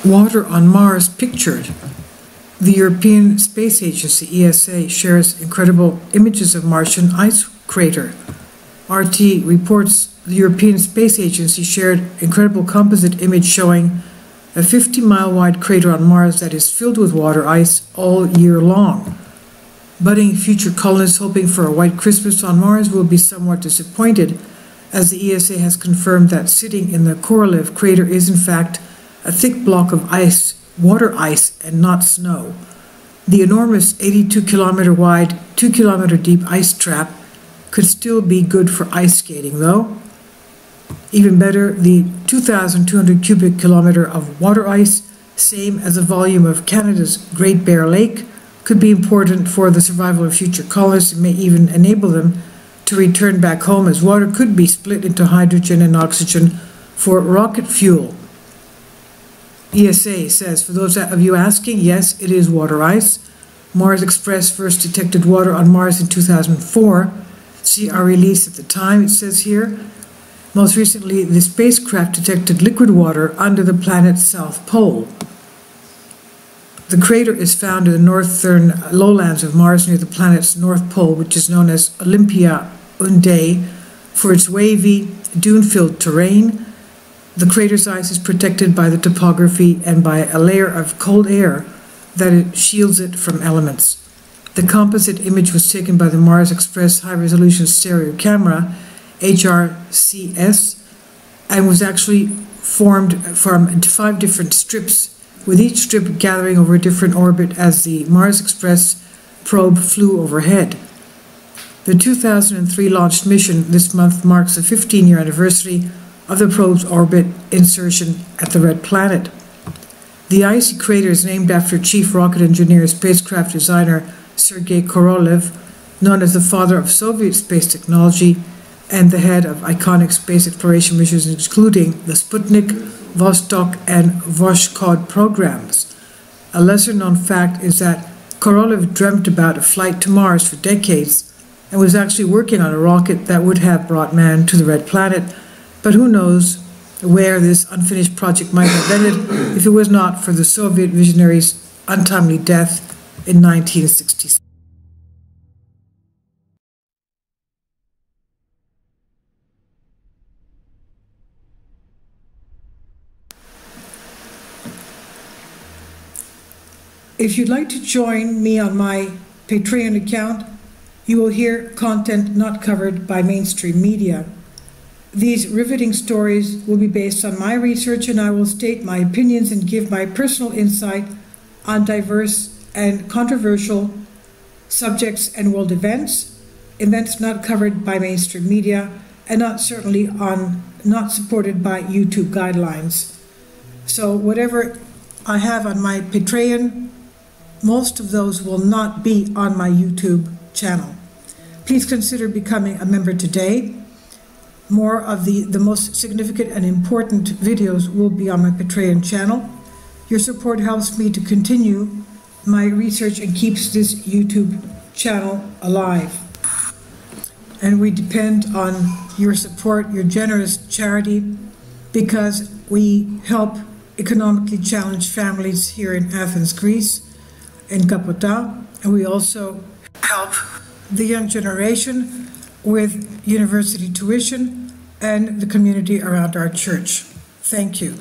Water on Mars pictured. The European Space Agency, ESA, shares incredible images of Martian ice crater. RT reports the European Space Agency shared incredible composite image showing a 50-mile wide crater on Mars that is filled with water ice all year long. Budding future colonists hoping for a white Christmas on Mars will be somewhat disappointed, as the ESA has confirmed that sitting in the Korolev crater is in fact a thick block of ice, water ice, and not snow. The enormous 82-kilometer wide, 2-kilometer deep ice trap could still be good for ice skating, though. Even better, the 2,200 cubic kilometer of water ice, same as the volume of Canada's Great Bear Lake, could be important for the survival of future colonists and may even enable them to return back home, as water could be split into hydrogen and oxygen for rocket fuel. ESA says, for those of you asking, yes, it is water ice. Mars Express first detected water on Mars in 2004. See our release at the time, it says here. Most recently, the spacecraft detected liquid water under the planet's south pole. The crater is found in the northern lowlands of Mars near the planet's north pole, which is known as Olympia Undae, for its wavy, dune-filled terrain. The crater's ice is protected by the topography and by a layer of cold air that shields it from elements. The composite image was taken by the Mars Express high-resolution stereo camera, HRCS, and was actually formed from 5 different strips, with each strip gathering over a different orbit as the Mars Express probe flew overhead. The 2003 launched mission this month marks the 15-year anniversary of the probe's orbit insertion at the Red Planet. The icy crater is named after chief rocket engineer, spacecraft designer Sergei Korolev, known as the father of Soviet space technology and the head of iconic space exploration missions including the Sputnik, Vostok, and Voskhod programs. A lesser-known fact is that Korolev dreamt about a flight to Mars for decades and was actually working on a rocket that would have brought man to the Red Planet, but who knows where this unfinished project might have ended if it was not for the Soviet visionary's untimely death in 1966. If you'd like to join me on my Patreon account, you will hear content not covered by mainstream media. These riveting stories will be based on my research, and I will state my opinions and give my personal insight on diverse and controversial subjects and world events not covered by mainstream media, and not supported by YouTube guidelines. So whatever I have on my Patreon, most of those will not be on my YouTube channel. Please consider becoming a member today. More of the most significant and important videos will be on my Patreon channel. Your support helps me to continue my research and keeps this YouTube channel alive. And we depend on your support, your generous charity, because we help economically challenged families here in Athens, Greece, in Kapota, and we also help the young generation with university tuition and the community around our church. Thank you.